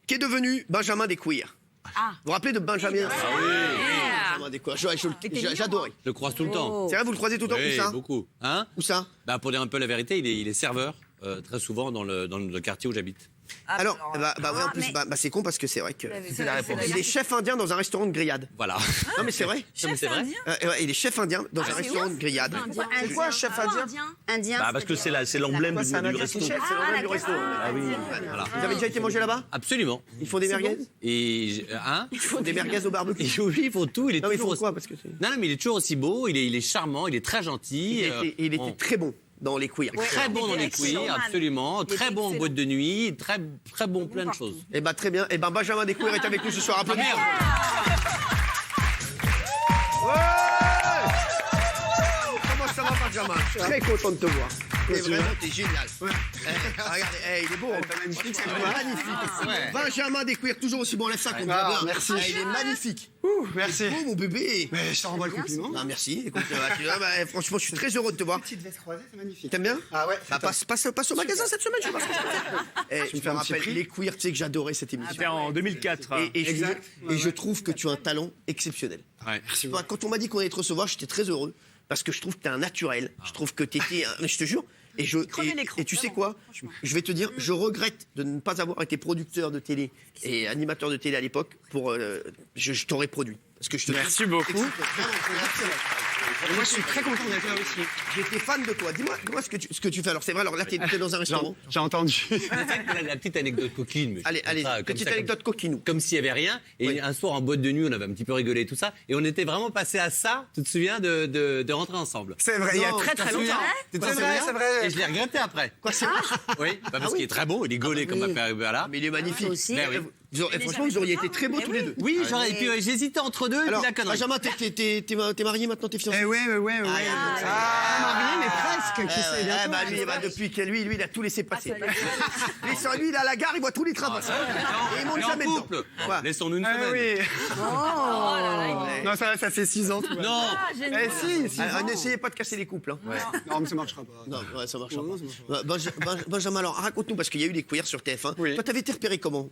qui est devenu Benjamin Desquires. Ah. Vous vous rappelez de Benjamin? Benjamin Desquires. J'adorais. Je le croise tout le temps. C'est vrai, vous le croisez tout le temps? Oui, Où ça? beaucoup. Hein? Où ça? Bah, pour dire un peu la vérité, il est serveur très souvent dans le quartier où j'habite. Alors, ouais, en plus, c'est con parce que c'est vrai que. C'est la réponse. Il est chef indien dans un restaurant de grillade. Voilà. Non, mais c'est vrai. Non, mais c'est vrai. Ouais, il est chef indien dans un restaurant de grillade. C'est quoi un chef indien? Indien. Bah, parce que c'est l'emblème C'est un du adresse resto. chef, c'est l'emblème du resto. Ah oui. Voilà. Vous avez déjà été manger là-bas? Absolument. Ils font des merguez? Hein? Ils font des merguez au barbecue. Et oui, il faut tout. Il est Non, mais ils toujours font quoi? Parce que non, mais il est toujours aussi beau. Il est charmant. Il est très gentil. il était très bon dans les queers. Très bon dans les excellent, cuirs, man. absolument. Il était Très bon en excellent. boîte de nuit. Très bon plein de choses. Eh ben très bien. Eh ben Benjamin Desquires est avec nous ce soir. Applaudissements. Comment ça va, Benjamin? Je suis très content de te voir. T'es vraiment, t'es génial. Regardez, il est beau. Magnifique, c'est magnifique. Benjamin Desquires, toujours aussi bon. Lève ça qu'on voit bien. merci. Il est magnifique. Merci. C'est beau, mon bébé. Mais je te renvoie le compliment. Ah, merci. Écoute, franchement, je suis très heureux de te voir. Petite veste croisée, c'est magnifique. T'aimes bien? Ah ouais. Bah, passe au magasin cette semaine, je sais pas ce que je vais faire. me Je fais me un petit rappelle prix les queers, tu sais que j'adorais cette émission. C'était en 2004. Et je trouve que tu as un talent exceptionnel. Ouais. Tu vois, quand on m'a dit qu'on allait te recevoir, j'étais très heureux parce que je trouve que t'es un naturel. Je trouve que t'étais, je te jure. Et tu sais quoi? Je vais te dire, je regrette de ne pas avoir été producteur de télé et animateur de télé à l'époque. Je t'aurais produit. Parce que je te Merci beaucoup. Moi, je suis très content d'être là aussi. J'étais fan de toi. Dis-moi ce que tu fais. Alors c'est vrai. Alors là, t'es dans un restaurant. J'ai entendu. La petite anecdote coquine. Mais je Allez, fais ça comme petite ça, anecdote coquinou. comme s'il n'y avait rien. Et Oui. un soir, en boîte de nuit, on avait un petit peu rigolé et tout ça. Et on était vraiment passé à ça, tu te souviens, de rentrer ensemble. C'est vrai, il y a Non, très Tu te très souviens longtemps. Tu te C'est souviens vrai, c'est vrai. Et je l'ai regretté après. Quoi, c'est vrai? Oui, parce qu'il est très beau, il est gaulé comme un père. Voilà. Mais il est magnifique. aussi. Ben oui. Franchement, vous auriez été très beaux tous les deux. Oui, j'aurais. Et puis j'hésitais entre deux. Alors, et puis la connerie. Benjamin, t'es marié maintenant, t'es fiancé? Ouais. Marié, mais presque. Qui sait bientôt. Bah lui, depuis que lui, il a tout laissé passer. Lui, il est à la gare, il voit tous les trains passer. Et il monte Et en jamais dedans. couple. Voilà. Laissons-nous une Ah semaine. oui. Oh. Non, ça fait 6 ans. tout va. Non. Eh si, 6 ans. N'essayez pas de casser les couples. Hein. Non, mais ça marchera pas. Non, ouais, ça marchera Non, pas. Benjamin, alors raconte-nous, parce qu'il y a eu des queers sur TF1. Oui. Toi, t'avais été repéré comment?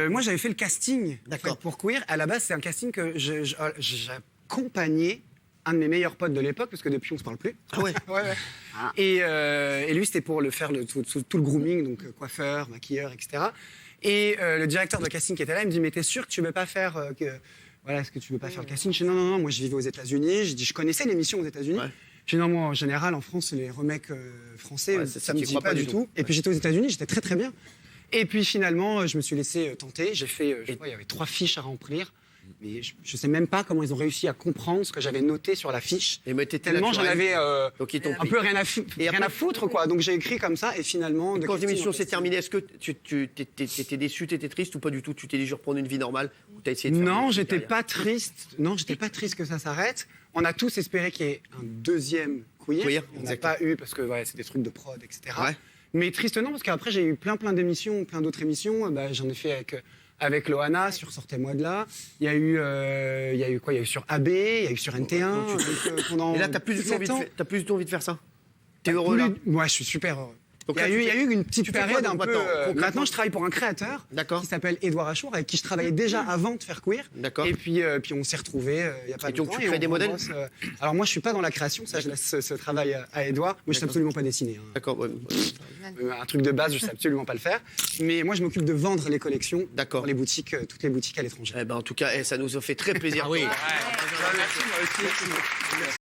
Moi, j'avais fait le casting D'accord. en fait, pour Queer. À la base, c'est un casting que j'accompagnais un de mes meilleurs potes de l'époque, parce que depuis, on se parle plus. Ah ouais. Et lui, c'était pour faire tout le grooming, donc coiffeur, maquilleur, etc. Et le directeur de casting qui était là, il me dit, mais t'es sûr que tu veux pas faire est-ce que tu veux pas faire le casting? Je dis non, moi je vivais aux États-Unis. Je dis, je connaissais l'émission aux États-Unis. Ouais. Je dis non, moi en général en France, les remakes français, Ouais, ça tu me y dit crois pas du tout. Et puis j'étais aux États-Unis, j'étais très très bien. Et puis finalement, je me suis laissé tenter. J'ai fait, je crois, il y avait 3 fiches à remplir. Mais je sais même pas comment ils ont réussi à comprendre ce que j'avais noté sur la fiche. Et mais t'étais Tellement j'en naturel. avais Donc ils t'ont un pris. peu rien Et après- à foutre, quoi. Donc j'ai écrit comme ça, et finalement... de Quand casting l'émission en s'est casting. terminée, est-ce que tu t'étais déçu, t'étais triste ou pas du tout? Tu t'es dit, je vais reprendre une vie normale ou t'as essayé de faire Non, une j'étais carrière? pas triste. Non, j'étais pas triste que ça s'arrête. On a tous espéré qu'il y ait un deuxième Queer. Queer, On n'a exactement. pas eu parce que c'est des trucs de prod, etc. Ouais. Mais triste non, parce qu'après j'ai eu plein d'émissions, plein d'autres émissions. J'en ai fait avec Loana sur Sortez-moi de là. Il y a eu quoi? Il y a eu sur AB, il y a eu sur NT1. Pendant Et là, t'as plus du tout 7 ans. envie de faire ça? T'es heureux là? Ouais, je suis super heureux. Donc Il là, y a tu fais- eu une petite tu fais quoi, période donc, un peu. maintenant, concrètement Maintenant, je travaille pour un créateur D'accord. qui s'appelle Édouard Achour, avec qui je travaillais déjà avant de faire Queer. D'accord. Et puis on s'est retrouvés il y a pas Et donc, longtemps. tu crées des on modèles bosse, alors moi, je suis pas dans la création, ça, je laisse ce travail à Édouard. Moi, je sais absolument pas dessiner. Hein. D'accord, ouais. Un truc de base, je sais absolument pas le faire. Mais moi, je m'occupe de vendre les collections D'accord. pour les boutiques, toutes les boutiques à l'étranger. Eh ben, en tout cas, ça nous a fait très plaisir. Ah oui. Merci, moi aussi. Merci.